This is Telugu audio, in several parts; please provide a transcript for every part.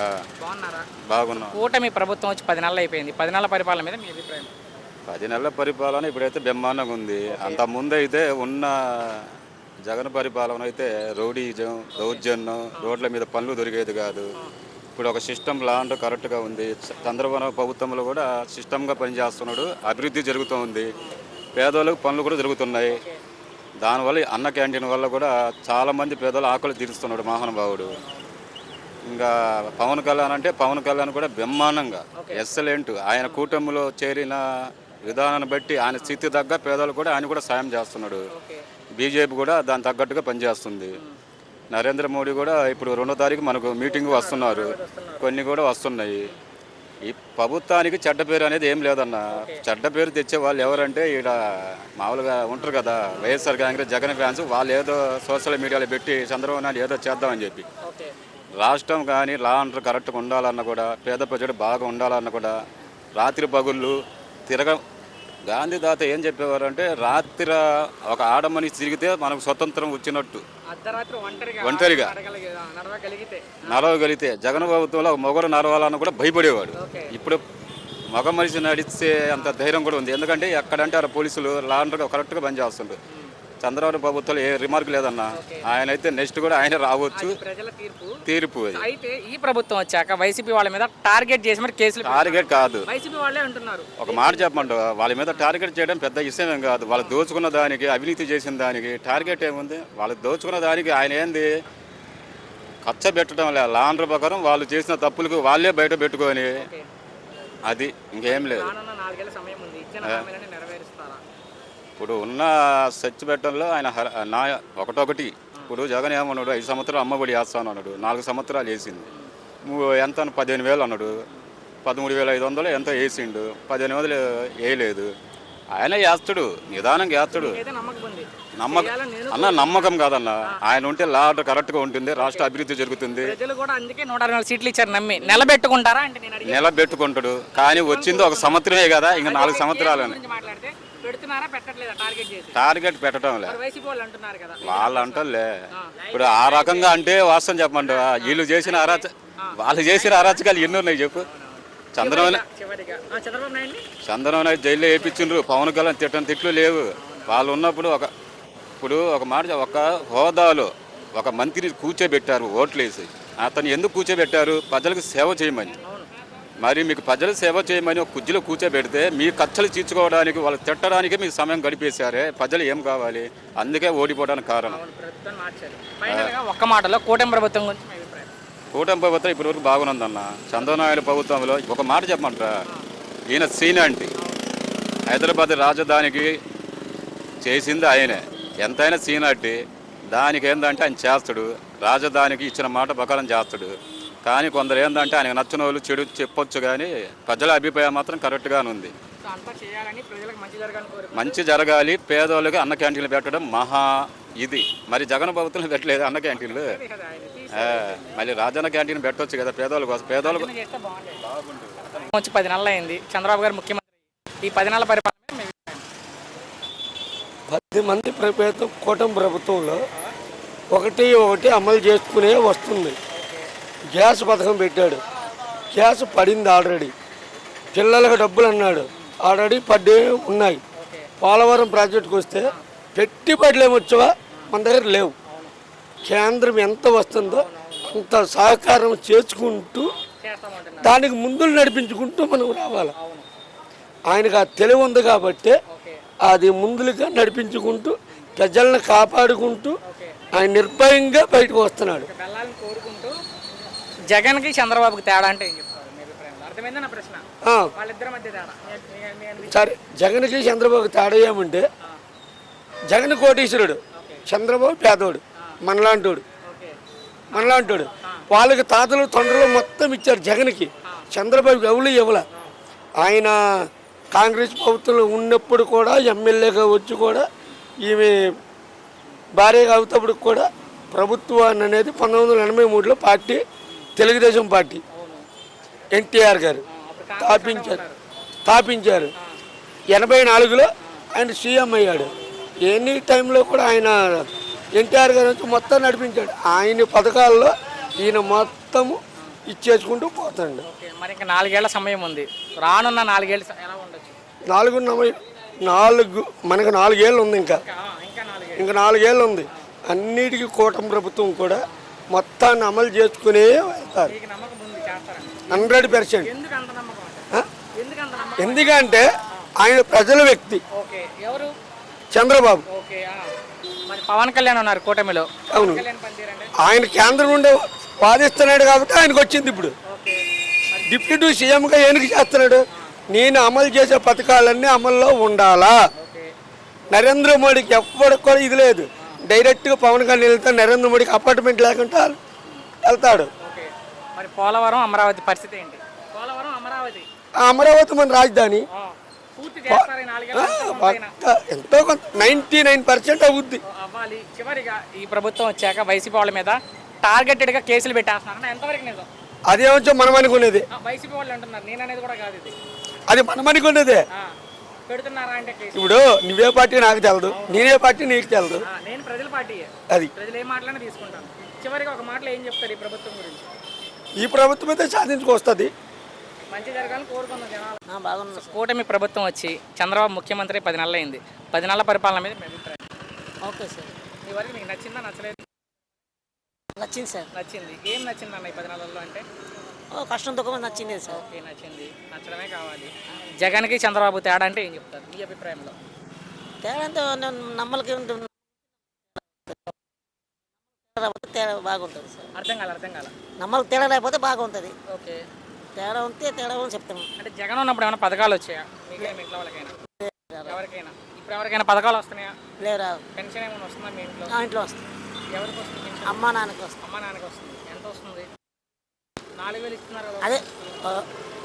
ఆ, బాగున్నారా? బాగున్నాం. కూటమి ప్రభుత్వం వచ్చి 10 నెలలు అయిపోయింది. 10 నెలల పరిపాలన మీద మీ అభిప్రాయం? 10 నెలల పరిపాలన ఇప్పుడైతే బ్రహ్మాండంగా ఉంది. అంత ముందైతే ఉన్న జగన్ పరిపాలన అయితే రౌడీజం, దౌర్జన్యం, రోడ్ల మీద పనులు దొరికేది కాదు. ఇప్పుడు ఒక సిస్టమ్ లాంటి కరెక్ట్గా ఉంది. చంద్రబాబు ప్రభుత్వంలో కూడా సిస్టమ్గా పనిచేస్తున్నాడు, అభివృద్ధి జరుగుతూ ఉంది. పేదోళ్ళకు పనులు కూడా జరుగుతున్నాయి. దానివల్ల అన్న క్యాంటీన్ వల్ల కూడా చాలామంది పేదలు ఆకలి తీరుస్తున్నాడు మహానుభావుడు. ఇంకా పవన్ కళ్యాణ్ అంటే పవన్ కళ్యాణ్ కూడా బ్రహ్మాండంగా ఎక్సలెంట్. ఆయన కూటమిలో చేరిన విధానాన్ని బట్టి ఆయన స్థితి తగ్గ పేదలు కూడా ఆయన కూడా సాయం చేస్తున్నాడు. బీజేపీ కూడా దాని తగ్గట్టుగా పనిచేస్తుంది. నరేంద్ర మోడీ కూడా ఇప్పుడు 2వ తారీఖు మనకు మీటింగ్ వస్తున్నారు, కొన్ని కూడా వస్తున్నాయి. ఈ ప్రభుత్వానికి చెడ్డ పేరు అనేది ఏం లేదన్న. చెడ్డ పేరు తెచ్చే వాళ్ళు ఎవరంటే ఈడ మామూలుగా ఉంటారు కదా, వైఎస్ఆర్ కాంగ్రెస్ జగన్ ఫ్యాన్స్. వాళ్ళు ఏదో సోషల్ మీడియాలో పెట్టి చంద్రబాబు నాయుడు ఏదో చేద్దామని చెప్పి, రాష్ట్రం కానీ లా అండర్ కరెక్ట్గా ఉండాలన్నా కూడా, పేద ప్రజలు బాగా ఉండాలన్నా కూడా రాత్రి పగుళ్ళు గాంధీ తాత ఏం చెప్పేవారు అంటే, రాత్రి ఒక ఆడమనిషి తిరిగితే మనకు స్వతంత్రం వచ్చినట్టు. ఒంటరిగా నడవగలిగితే జగన్ ప్రభుత్వంలో ఒక మొగరు నడవాలన్న కూడా భయపడేవాడు. ఇప్పుడు మగ మనిషి నడిచే అంత ధైర్యం కూడా ఉంది. ఎందుకంటే ఎక్కడంటే ఆ పోలీసులు లా అండర్గా కరెక్ట్గా పనిచేస్తుండ్రు. చంద్రబాబు ప్రభుత్వంలో ఏ రిమార్క్ లేదన్న. ఆయన అయితే నెక్స్ట్ కూడా ఆయన రావచ్చు. తీర్పు అయితే ఈ ప్రభుత్వం వచ్చాక వైసీపీ వాళ్ళ మీద టార్గెట్ చేసి మరి కేసులు టార్గెట్ కాదు, వైసీపీ వాళ్ళే అంటున్నారు. ఒక మాట చెప్పమంట, వాళ్ళ మీద టార్గెట్ చేయడం పెద్ద విషయం ఏం కాదు. వాళ్ళు దోచుకున్న దానికి, అవినీతి చేసిన దానికి టార్గెట్ ఏముంది? వాళ్ళు దోచుకున్న దానికి ఆయన ఏంది ఖర్చు పెట్టడం లేదు. లా అండర్ ప్రకారం వాళ్ళు చేసిన తప్పులకు వాళ్ళే బయట పెట్టుకొని, అది ఇంకేం లేదు. ఇప్పుడు ఉన్న సెర్చ్ పెట్టడంలో ఆయన ఒకటొకటి. ఇప్పుడు జగన్ ఏమన్నాడు, 5 సంవత్సరాలు అమ్మఒడి వేస్తాను అన్నాడు, 4 సంవత్సరాలు వేసింది. ఎంత 15,000 అన్నాడు, 13,500 ఎంతో వేసిండు, 15,000 వేయలేదు. ఆయన వేస్తాడు, నిదానంగా వేస్తాడు. నమ్మకం కాదన్న. ఆయన ఉంటే లా ఆర్డర్ కరెక్ట్గా ఉంటుంది, రాష్ట్ర అభివృద్ధి జరుగుతుంది. అందుకే 160 సీట్లు ఇచ్చారు, నమ్మి నిలబెట్టుకుంటారా అంటే నిలబెట్టుకుంటాడు. కానీ వచ్చింది ఒక సంవత్సరమే కదా, ఇంకా 4 సంవత్సరాలని టార్గెట్ పెట్టడం లేదు. వాళ్ళు అంటారులే. ఇప్పుడు ఆ రకంగా అంటే వాస్తవం చెప్పమంట, వీళ్ళు చేసిన వాళ్ళు చేసిన అరాచకాలు ఎన్ని ఉన్నాయి చెప్పు. చంద్రబాబు నాయుడు జైల్లో వేయించిండ్రు, పవన్ కళ్యాణ్ తిట్లు లేవు. వాళ్ళు ఉన్నప్పుడు ఇప్పుడు ఒక మాట, ఒక హోదాలో ఒక మంత్రిని కూర్చోబెట్టారు ఓట్లేసి. అతను ఎందుకు కూర్చోబెట్టారు? ప్రజలకు సేవ చేయమని. మరి మీకు ప్రజలు సేవ చేయమని ఒక కుర్చీలో కూర్చోబెడితే మీ ఖర్చులు తీర్చుకోవడానికి, వాళ్ళు తిట్టడానికి మీకు సమయం గడిపేశారే. ప్రజలు ఏం కావాలి? అందుకే ఓడిపోవడానికి కారణం. ఒక్క మాటలో కూటమి ప్రభుత్వం గురించి కూటమి ప్రభుత్వం ఇప్పటివరకు బాగుందన్న. చంద్రబాబు నాయుడు ప్రభుత్వంలో ఒక మాట చెప్పమంటారా, ఈయన సీనియారిటీ. హైదరాబాద్ రాజధానికి చేసింది ఆయనే, ఎంతైనా సీనియారిటీ. దానికి ఏంటంటే ఆయన చేస్తాడు, రాజధానికి ఇచ్చిన మాట ప్రకారం చేస్తాడు. కానీ కొందరు ఏంటంటే ఆయనకు నచ్చిన వాళ్ళు చెడు చెప్పొచ్చు, కానీ ప్రజల అభిప్రాయం మాత్రం కరెక్ట్గానే ఉంది. మంచి జరగాలి, పేదవాళ్ళకి అన్న క్యాంటీన్లు పెట్టడం మహా ఇది. మరి జగన్ ప్రభుత్వం పెట్టలేదు అన్న క్యాంటీన్లు. మళ్ళీ రాజన్న క్యాంటీన్ పెట్టవచ్చు కదా పేదవాళ్ళ కోసం. పేదవాళ్ళకు వచ్చి 10 నెలలు అయింది, చంద్రబాబు గారు ముఖ్యమంత్రి. ఈ 10 నెలల పరిపాలన 10 మంది ప్రభుత్వం, కూటమి ప్రభుత్వంలో ఒకటి అమలు చేసుకునే వస్తుంది. గ్యాస్ పథకం పెట్టాడు, గ్యాస్ పడింది ఆల్రెడీ. పిల్లలకు డబ్బులు అన్నాడు, ఆల్రెడీ పడ్డే ఉన్నాయి. పోలవరం ప్రాజెక్టుకు వస్తే పెట్టుబడులు ఏమొచ్చవా మన దగ్గర లేవు. కేంద్రం ఎంత వస్తుందో అంత సహకారం చేసుకుంటూ దానికి ముందులు నడిపించుకుంటూ మనం రావాలి. ఆయనకు ఆ తెలివి ఉంది కాబట్టి అది ముందులుగా నడిపించుకుంటూ ప్రజలను కాపాడుకుంటూ ఆయన నిర్భయంగా బయటకు వస్తున్నాడు. జగన్కి చంద్రబాబుకి తేడా అంటే ఏం చెప్తారు? సరే, జగన్కి చంద్రబాబుకి తేడా ఏమంటే, జగన్ కోటీశ్వరుడు, చంద్రబాబు పేదోడు, మనలాంటోడు. వాళ్ళకి తాతలు తండ్రులు మొత్తం ఇచ్చారు జగన్కి. చంద్రబాబుకి ఎవరు ఇవ్వాల. ఆయన కాంగ్రెస్ ప్రభుత్వంలో ఉన్నప్పుడు కూడా ఎమ్మెల్యేగా వచ్చి కూడా ఈమె భార్యగా అవుతప్పుడు కూడా ప్రభుత్వాన్ని అనేది 1983లో పార్టీ తెలుగుదేశం పార్టీ ఎన్టీఆర్ గారు స్థాపించారు. 84లో ఆయన సీఎం అయ్యాడు. ఎనీ టైంలో కూడా ఆయన ఎన్టీఆర్ గారు వచ్చి మొత్తం నడిపించాడు. ఆయన పథకాల్లో ఈయన మొత్తము ఇచ్చేసుకుంటూ పోతాండి. ఓకే, మరి ఇంకా 4 ఏళ్ల సమయం ఉంది. రానున్న 4 ఏళ్ళు ఎలా ఉండొచ్చు? 4 మనకు 4 ఏళ్ళు ఉంది. ఇంకా 4 ఏళ్ళు ఉంది. అన్నిటికీ కూటమి ప్రభుత్వం కూడా మొత్తాన్ని అమలు చేసుకునే వెళ్తారు. మీకు నమ్మకం ఉంది చేస్తారని? 100%. ఎందుకు అంత నమ్మకం అంటే? ఎందుకు అంత నమ్మకం? ఎందుకంటే ఆయన ప్రజల వ్యక్తి. ఓకే, ఎవరు? చంద్రబాబు. ఓకే, మరి పవన్ కళ్యాణ్ ఉన్నారు కూటమిలో. అవును, కళ్యాణ్ పనితీరంటే? ఆయన కేంద్రం నుండి వాదిస్తున్నాడు కాబట్టి ఆయనకు వచ్చింది. ఇప్పుడు ఓకే, డిప్యూటీ సీఎంగా ఏనుగు చేస్తున్నాడు. నేను అమలు చేసే పథకాలన్నీ అమల్లో ఉండాలా. ఓకే, నరేంద్ర మోడీకి ఎవ్వడికి కూడా ఇది లేదు. డైరెక్ట్గా పవన్ కళ్యాణ్ వెళ్తే నరేంద్ర మోడీకి అపార్ట్మెంట్ లేకుండా వెళ్తాడు. ఓకే, మరి పోలవరం అమరావతి పరిస్థితి ఏంటి? పోలవరం అమరావతి అమరావతి మన రాజధాని. పూర్తి చేస్తారు ఈ 4 ఏళ్ళ ఎంతో కొంత 99% అవుద్ది. అవ్వాలి. చివరిగా ఈ ప్రభుత్వం వచ్చాక వైసీపీ వాళ్ళ మీద టార్గెటెడ్గా కేసులు పెట్టేస్తున్నారు. ఎంతవరకు నిజం? అదేమో మనం అనుకునేది. వైసీపీ వాళ్ళు అంటున్నారు, నేను అనేది కూడా కాదు ఇది. అది మనం అనుకునేదే. పెడుతున్నారా అంటే కేసు? ఇప్పుడు నువ్వే పార్టీ నాకు తెలదు, నేనే పార్టీ నీకు తెలదు. నేను ప్రజల పార్టీ. అది ప్రజలు ఏ మాటలనే తీసుకుంటాను. చివరిగా ఒక మాటలో ఏం చెప్తారు ఈ ప్రభుత్వం గురించి? ఈ ప్రభుత్వం అయితే సాధించుకొస్తుంది. మంచి జరగాలని కోరుకుందాం జనాలు. బాగుంది. కూటమి ప్రభుత్వం వచ్చి చంద్రబాబు ముఖ్యమంత్రి 10 నెలలు అయింది. 10 నెలల పరిపాలన మీద మీ అభిప్రాయం? Okay sir. మీ వరకు మీకు నచ్చిందా నచ్చలేదు? నచ్చింది సార్. నచ్చింది. ఏం నచ్చింది అన్న ఈ 10 నెలల్లో అంటే? కష్టం తక్కువ నచ్చింది సార్. ఓకే, నచ్చింది. నచ్చడమే కావాలి. జగన్కి చంద్రబాబు తేడా అంటే ఏం చెప్తారు మీ అభిప్రాయంలో? తేడా అంటే నమ్మలకి తేడా బాగుంటుంది సార్. అర్థం కాల. నమ్మలకి తేడా లేకపోతే బాగుంటుంది. ఓకే, తేడా ఉంటే తేడా అని చెప్తాము. అంటే జగన్ ఉన్నప్పుడు ఏమైనా పథకాలు వచ్చాయా మీకు? ఇంట్లో వాళ్ళకైనా ఎవరికైనా ఇప్పుడు ఎవరికైనా పథకాలు వస్తున్నాయా? లేరా? పెన్షన్ ఏమైనా వస్తుందా మీ ఇంట్లో? ఇంట్లో వస్తుంది. ఎవరికి వస్తుంది పెన్షన్? అమ్మా నాన్నకి వస్తుంది. అమ్మ నాన్నకి వస్తుంది. ఎంత వస్తుంది? 4,000 ఇస్తున్నారు కదా. అదే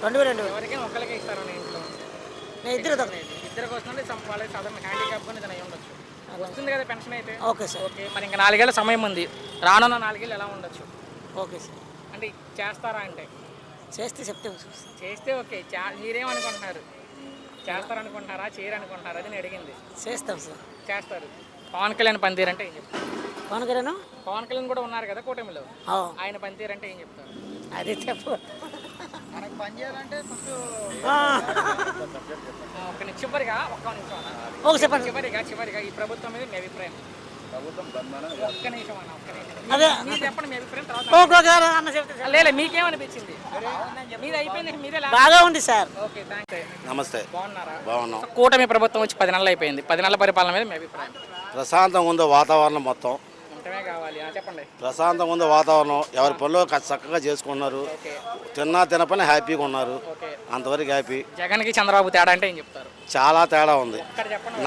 2,000 ఎవరికైనా ఒక్కరికే ఇస్తారు మీ ఇంట్లో? నేను ఇద్దరు ఇద్దరికి వస్తుంది. వాళ్ళకి సాధారణ హ్యాండిక్యాప్ కొని అయి ఉండొచ్చు. వస్తుంది కదా పెన్షన్ అయితే. Okay sir. ఓకే, మరి ఇంకా 4 ఏళ్ళ సమయం ఉంది. రానున్న 4 ఏళ్ళు ఎలా ఉండొచ్చు? Okay sir. అంటే చేస్తారా అంటే? చేస్తే చెప్తాము. చేస్తే ఓకే. మీరేమనుకుంటున్నారు? చేస్తారనుకుంటున్నారా చేయరనుకుంటున్నారా? అది నేను అడిగింది. చేస్తాం సార్. చేస్తారు. పవన్ కళ్యాణ్ పనితీరంటే ఏం చెప్తారు? పవన్ కళ్యాణ్ కూడా ఉన్నారు కదా కూటమిలో. ఆయన పనితీరంటే ఏం చెప్తారు? అదే చెప్పు. మనకు పని చేయాలంటే చివరిగా ఒక్క నిమిషం చివరిగా ఈ ప్రభుత్వం మీద మీ అభిప్రాయం? ఒక్క నిమిషం మీరు చెప్పండి మీ అభిప్రాయం. తర్వాత లేదు మీకేమనిపించింది? మీది అయిపోయింది. మీరే బాగా ఉంది సార్. Okay, thanks. నమస్తే. బాగున్నారా? బాగున్నాం. కూటమి ప్రభుత్వం వచ్చి 10 నెలలు అయిపోయింది. 10 నెలల పరిపాలన మీద మీ అభిప్రాయం? ప్రశాంతంగా ఉంది వాతావరణం మొత్తం. ఉంటమే కావాలి. చెప్పండి. ప్రశాంతంగా ఉంది వాతావరణం. ఎవరి పనులు చక్కగా చేసుకున్నారు. తినపని హ్యాపీగా ఉన్నారు. అంతవరకు హ్యాపీ. జగన్కి చంద్రబాబు తేడా అంటే ఏం చెప్తారు? చాలా తేడా ఉంది.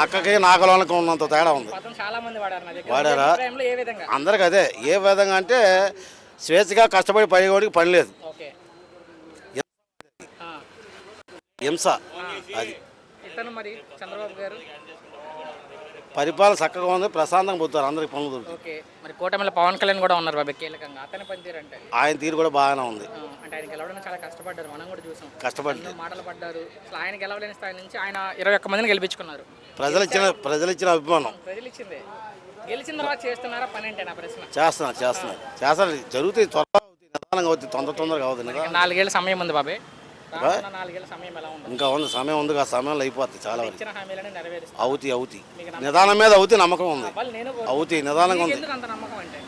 నక్కకి నాగలోనికి ఉన్నంత తేడా ఉంది. చాలా మంది వాడారా? అందరికి అదే. ఏ విధంగా అంటే స్వేచ్ఛగా కష్టపడి పడిగోడికి పని లేదు. హింస. అది మరి చంద్రబాబు గారు పరిపాలన చక్కగా ఉంది. ప్రశాంతంగా పోతారు. అందరికి పనులు దొరుకుతాయి. ఓకే, మరి కూటమిలో పవన్ కళ్యాణ్ కూడా ఉన్నారు బాబా కీలకంగా. అతని పనితీరంటే? ఆయన తీరు కూడా బాగానే ఉంది. అంటే ఆయన గెలవడానికి చాలా కష్టపడ్డారు. మనం కూడా చూసాం. కష్టపడి మాటలు పడ్డారు. అసలు ఆయన గెలవలేని స్థాయి నుంచి ఆయన 21 మందిని గెలిపించుకున్నారు. ప్రజలు ఇచ్చిన అభిమానం. ప్రజలు ఇచ్చింది. గెలిచిన తర్వాత చేస్తున్నారా పని అంటే నా ప్రశ్న? చేస్తున్నారు. జరుగుతాయి. త్వరగా అవుతాయి. నిదానంగా అవుతాయి. తొందరగా అవుతుంది. 4 ఏళ్ళ సమయం ఉంది బాబాయ్. 4 ఏళ్ళ సమయం ఎలా ఉంది? ఇంకా ఉంది. సమయం ఉంది. ఆ సమయంలో అయిపోతాయి. చాలా వరకు ఇచ్చిన హామీలను నెరవేరుస్తారు. అవుతాయి. నిదానం మీద అవుతాయి. నమ్మకం ఉంది. అవుతాయి. నిదానంగా ఉంది. ఎందుకు అంత నమ్మకం అంటే?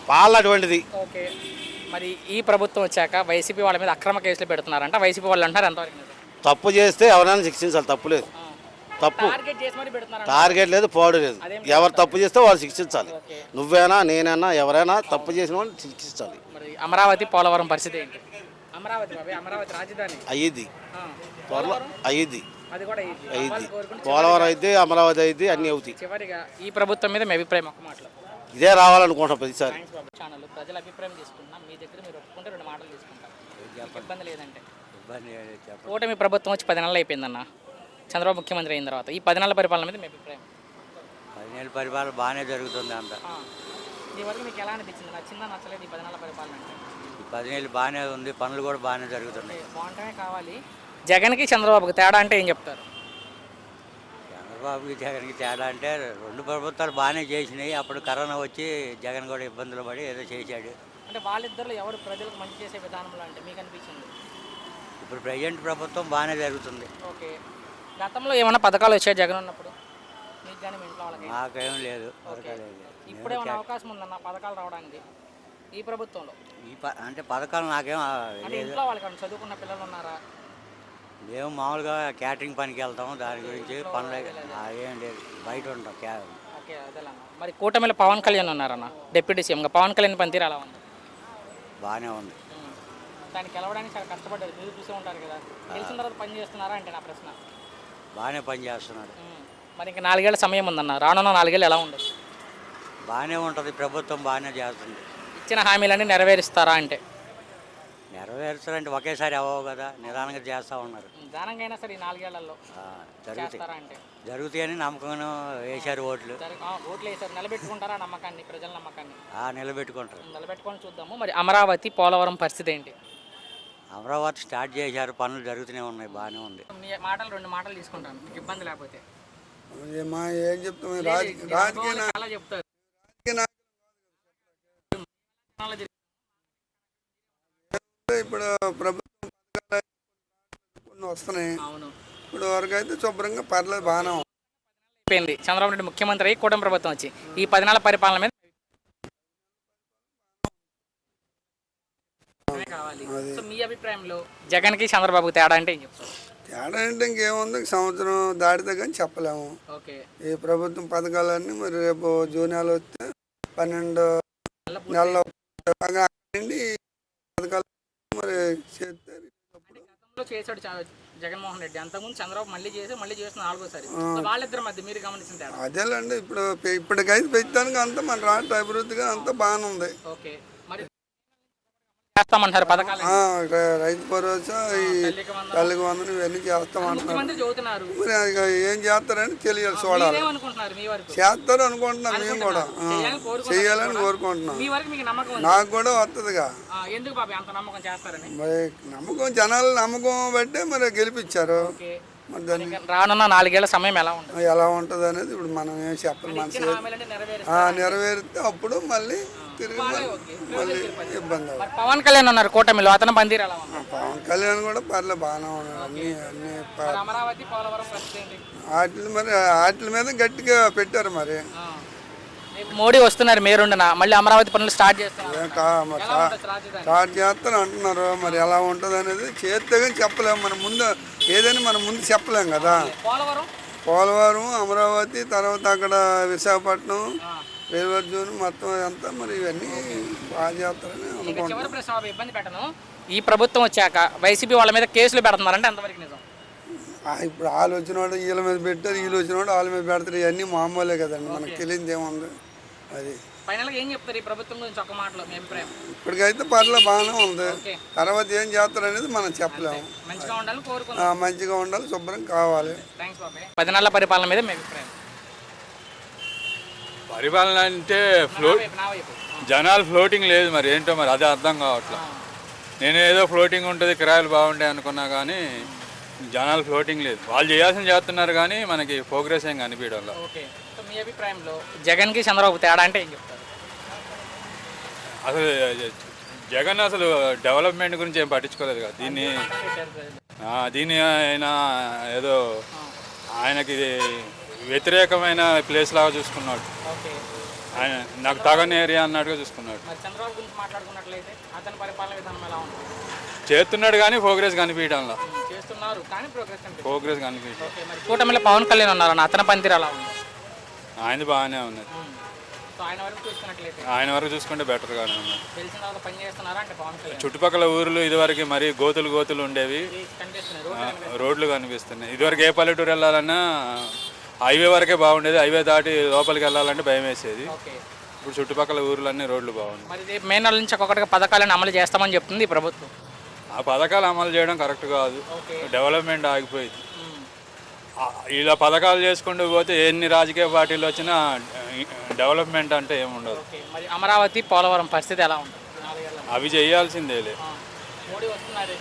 పాలన అటువంటిది. ఓకే, మరి ఈ ప్రభుత్వం వచ్చాక వైసీపీ వాళ్ళ మీద అక్రమ కేసులు పెడుతున్నారంట. వైసీపీ వాళ్ళు అంటారు ఎంతవరకు? తప్పు చేస్తే ఎవరైనా శిక్షించాలి. తప్పు లేదు. తప్పు టార్గెట్ లేదు. పోవడం లేదు. ఎవరు తప్పు చేస్తే వాళ్ళు శిక్షించాలి. నువ్వైనా నేనైనా ఎవరైనా తప్పు చేసిన వాళ్ళు శిక్షించాలి. మరి అమరావతి పోలవరం పరిస్థితి ఏంటి? అమరావతి రాజధాని అయ్యిద్ది. త్వరలో అయ్యిద్ది. అయ్యిద్ది. పోలవరం అయితే అమరావతి అయితే అన్నీ అవుతాయి. చివరిగా ఈ ప్రభుత్వం మీద మీ అభిప్రాయం ఒక్క మాటలో? ఇదే రావాలనుకుంటాం ప్రతిసారి. ఛానల్ ప్రజల అభిప్రాయం తీసుకున్నాం. మీ దగ్గర మీరు ఒప్పుకుంటే 2 మాటలు తీసుకుంటాం. ఇబ్బంది లేదంటే. కూటమి ప్రభుత్వం వచ్చి 10 నెలలు అయిపోయిందన్న. చంద్రబాబు ముఖ్యమంత్రి అయిన తర్వాత ఈ 10 నెలల పరిపాలన మీద మీ అభిప్రాయం? 10 నెలల పరిపాలన బాగానే జరుగుతుంది అంత. దీనివల్ల మీకు ఎలా అనిపించింది? నచ్చిందా నచ్చలేదు ఈ 10 నెలల పరిపాలన అంటే? 10 నెలలు బాగానే ఉంది. పనులు కూడా బాగానే జరుగుతున్నాయి. బాగుంటమే కావాలి. జగన్కి చంద్రబాబుకి తేడా అంటే ఏం చెప్తారు? చంద్రబాబుకి జగన్కి తేడా అంటే 2 ప్రభుత్వాలు బాగానే చేసినాయి. అప్పుడు కరోనా వచ్చి జగన్ కూడా ఇబ్బందులు పడి ఏదో చేశాడు. అంటే వాళ్ళిద్దరిలో ఎవరు ప్రజలకు మంచి చేసే విధానంలో అంటే మీకు అనిపించింది? ఇప్పుడు ప్రజెంట్ ప్రభుత్వం బాగానే జరుగుతుంది. ఓకే. గతంలో ఏమైనా పథకాలు వచ్చాయి జగన్ ఉన్నప్పుడు మీకు కానీ మీ ఇంట్లో వాళ్ళకి? మాకేం లేదు. ఇప్పుడేమైనా అవకాశం ఉందన్న పథకాలు రావడానికి ఈ ప్రభుత్వంలో? అంటే పథకాలు నాకేం అంటే ఇంట్లో వాళ్ళకి చదువుకున్న పిల్లలు ఉన్నారా? మేము మామూలుగా క్యాటరింగ్ పనికి వెళ్తాం, దాని గురించి పనులు ఏం లేదు, బయట ఉంటాం. ఓకే, అదేలా. మరి కూటమిలో పవన్ కళ్యాణ్ ఉన్నారన్న డిప్యూటీ సీఎంగా. పవన్ కళ్యాణ్ పనితీరు ఎలా ఉంది? బాగానే ఉంది. దానికి గెలవడానికి చాలా కష్టపడ్డారు, మీరు చూసే ఉంటారు కదా. తెలిసిన తర్వాత పని చేస్తున్నారా అంటే నా ప్రశ్న. బాగానే పని చేస్తున్నాడు. మరి ఇంకా 4 ఏళ్ల సమయం ఉందన్న, రానున్న 4 ఏళ్ళు ఎలా ఉండదు? బాగానే ఉంటుంది, ప్రభుత్వం బాగానే చేస్తుంది. ఇచ్చిన హామీలన్నీ నెరవేరుస్తారా అంటే? నెరవేర్చాలంటే ఒకేసారి అవ్వవు కదా, నిదానంగా చేస్తూ ఉన్నారు. నిదానంగా అయినా సరే ఈ 4 ఏళ్లలో చేస్తారా అంటే? జరుగుతాయని నమ్మకం వేశారు ఓట్లు. ఓట్లు వేసారు, నిలబెట్టుకుంటారా నమ్మకాన్ని, ప్రజల నమ్మకాన్ని? నిలబెట్టుకుంటారు. నిలబెట్టుకొని చూద్దాము. మరి అమరావతి పోలవరం పరిస్థితి ఏంటి? అమరావతి స్టార్ట్ చేశారు, పనులు జరుగుతూనే ఉన్నాయి, బాగానే ఉంది. మీ మాటలు 2 మాటలు తీసుకుంటాను, మీకు ఇబ్బంది లేకపోతే. ఏం చెప్తాం, చాలా చెప్తారు. ఇప్పుడు ప్రభుత్వం కొన్ని వస్తున్నాయి. అవును, ఇప్పుడు వరకు అయితే శుభ్రంగా పర్లేదు, బాగానే అయిపోయింది. చంద్రబాబు నాయుడు ముఖ్యమంత్రి అయ్యి కూటమి ప్రభుత్వం వచ్చి ఈ 10 నెలల పరిపాలన మీద కావాలి. సో మీ అభిప్రాయంలో జగన్కి చంద్రబాబుకి తేడా అంటే ఏం చెప్తారు? తేడా అంటే ఇంకేముంది, సంవత్సరం దాటితే కానీ చెప్పలేము. ఓకే. ఈ ప్రభుత్వం పథకాలన్నీ మరి రేపు జూన్ నెల వస్తే 12 నెలలు నుండి పథకాలు మరి చేస్తారు. గతంలో చేశాడు జగన్మోహన్ రెడ్డి, అంతకుముందు చంద్రబాబు మళ్ళీ చేస్తున్న 4వ సారి. వాళ్ళిద్దరి మధ్య మీరు గమనించిన తేడా? అదేలేండి, ఇప్పటికైతే పెట్టడానికి అంతా మన రాష్ట్ర అభివృద్ధిగా అంతా బాగానే ఉంది. ఓకే. మరి చేస్తామంటారు పథకాలు? రైతు భరోసా, ఈ తల్లికి వందనం ఇవన్నీ చేస్తామంటున్నారు. మరి ఏం చేస్తారని తెలియాలి, చూడాలి. చేస్తారు అనుకుంటున్నాం, మేము కూడా చేయాలని కోరుకుంటున్నాం. నాకు కూడా వస్తుందిగా. మరి నమ్మకం, జనాల నమ్మకం బట్టే మరి గెలిపించారు. మరి దాన్ని రానున్న 4 ఏళ్ల సమయం ఎలా ఉంటుంది అనేది ఇప్పుడు మనం ఏం చెప్పాలి. మనసు నెరవేరితే అప్పుడు మళ్ళీ తిరిగి మళ్ళీ ఇబ్బంది. పవన్ కళ్యాణ్ ఉన్నారు కూటమిలో, అతను పనితీరు ఎలా ఉంది? పవన్ కళ్యాణ్ కూడా పర్లేదు, బాగానే ఉన్నాడు. అన్ని వాటి మీద గట్టిగా పెట్టారు. మరి మోడీ వస్తున్నారు మే 2న, మళ్ళీ అమరావతి పనులు స్టార్ట్ చేస్తారు. స్టార్ట్ చేస్తారు అంటున్నారు. మరి ఎలా ఉంటుంది అనేది చేస్తే కానీ చెప్పలేము. మనం ముందు చెప్పలేము కదా. పోలవరం, అమరావతి, తర్వాత అక్కడ విశాఖపట్నం, రైల్వే జోన్ మొత్తం అంతా మరి ఇవన్నీ బాగా చేస్తారని అనుకుంటున్నాను. ఇబ్బంది పెట్టను. ఈ ప్రభుత్వం వచ్చాక వైసీపీ వాళ్ళ మీద కేసులు పెడుతున్నారంటే ఎంతవరకు నిజం? ఇప్పుడు వాళ్ళు వచ్చినవాడు వీళ్ళ మీద పెట్టారు, వీళ్ళు వచ్చినవాడు వాళ్ళ మీద పెడతారు. ఇవన్నీ మామూలే కదండి, మనకు తెలియదు ఏముంది. అది ఫైనల్గా ఏం చెప్తారు ఈ ప్రభుత్వం గురించి ఒక మాటలో మీ అభిప్రాయం? ఇప్పటికైతే పర్లేదు, బాగానే ఉంది. తర్వాత ఏం చేస్తారు అనేది మనం చెప్పలేము. మంచిగా ఉండాలి, శుభ్రం కావాలి. 10 నెలల పరిపాలన మీద మీ అభిప్రాయం? పరిపాలన అంటే జనాలు ఫ్లోటింగ్ లేదు, మరి ఏంటో మరి అదే అర్థం కావట్లేదు. నేను ఏదో ఫ్లోటింగ్ ఉంటుంది, కిరాయిలు బాగుంటాయి అనుకున్నా కానీ జనాలు ఫ్లోటింగ్ లేదు. వాళ్ళు చేయాల్సిన చేస్తున్నారు కానీ మనకి ప్రోగ్రెస్ ఏం కనిపించడం. మీ అభిప్రాయంలో జగన్కి చంద్రబాబు తేడా అంటే ఏం చెప్తారు? అసలు జగన్ అసలు డెవలప్మెంట్ గురించి ఏం పట్టించుకోలేదు కదా. దీన్ని ఆయన ఏదో ఆయనకి వ్యతిరేకమైన ప్లేస్ లాగా చూసుకున్నాడు. ఆయన నాకు తగని ఏరియా అన్నట్టుగా చూసుకున్నాడు. చేస్తున్నాడు కానీ ప్రోగ్రెస్ కనిపించడంలో. ప్రోగ్రెస్ కనిపించడం. కూటమిలో పవన్ కళ్యాణ్ ఉన్నారన్న, అతని పనితీరు అలా ఉంది? ఆయన బాగానే ఉన్నది. ఆయన వరకు చూసుకుంటే బెటర్గానే ఉన్నది. చుట్టుపక్కల ఊర్లు ఇదివరకు మరి గోతులు ఉండేవి, రోడ్లు కనిపిస్తున్నాయి. ఇదివరకు ఏ పల్లెటూరు వెళ్ళాలన్నా హైవే వరకే బాగుండేది, హైవే దాటి లోపలికి వెళ్ళాలంటే భయం వేసేది. ఇప్పుడు చుట్టుపక్కల ఊర్లన్నీ రోడ్లు బాగుంది. మరి మే నెల నుంచి ఒక్కొక్కటిగా పథకాలను అమలు చేస్తామని చెప్తుంది ఈ ప్రభుత్వం. ఆ పథకాలు అమలు చేయడం కరెక్ట్ కాదు, డెవలప్మెంట్ ఆగిపోయింది. ఇలా పథకాలు చేసుకుంటూ పోతే ఎన్ని రాజకీయ పార్టీలు వచ్చినా డెవలప్మెంట్ అంటే ఏముండదు. మరి అమరావతి పోలవరం పరిస్థితి ఎలా ఉంటుంది? అవి చేయాల్సిందేలే. మోడీ వస్తున్నారు,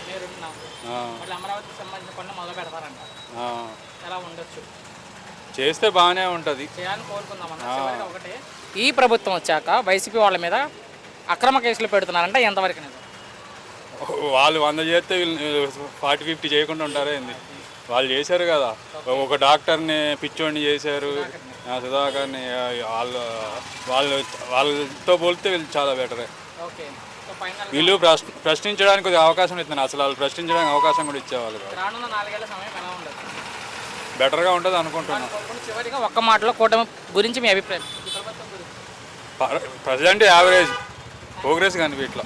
అమరావతికి సంబంధించిన పనులు మొదలు పెడతారంట, ఎలా ఉండొచ్చు? చేస్తే బాగానే ఉంటుంది. చేయాలని కోరుకుందాం. ఒకటే, ఈ ప్రభుత్వం వచ్చాక వైసీపీ వాళ్ళ మీద అక్రమ కేసులు పెడుతున్నారంటే ఎంతవరకు నిజం? వాళ్ళు 100 చేస్తే వీళ్ళు 40-50 చేయకుండా ఉంటారా ఏంది? వాళ్ళు చేశారు కదా, ఒక డాక్టర్ని పిచ్చోడిని చేశారు, సుధాకర్ని. వాళ్ళతో పోలితే వీళ్ళు చాలా బెటరే. ఓకే. సో ఫైనల్ వీళ్ళు ప్రశ్నించడానికి కొద్దిగా అవకాశం ఇస్తున్నారు. అసలు వాళ్ళు ప్రశ్నించడానికి అవకాశం కూడా ఇచ్చేవాళ్ళు కాదు. రానున్న 4 ఏళ్ల సమయం ఎలా ఉండదు? బెటర్గా ఉంటుంది అనుకుంటున్నాను. ఇప్పుడు చివరిగా ఒక్క మాటలో కూటమి గురించి మీ అభిప్రాయం, ఈ ప్రభుత్వం గురించి? Present average, progress కనిపించట్లా.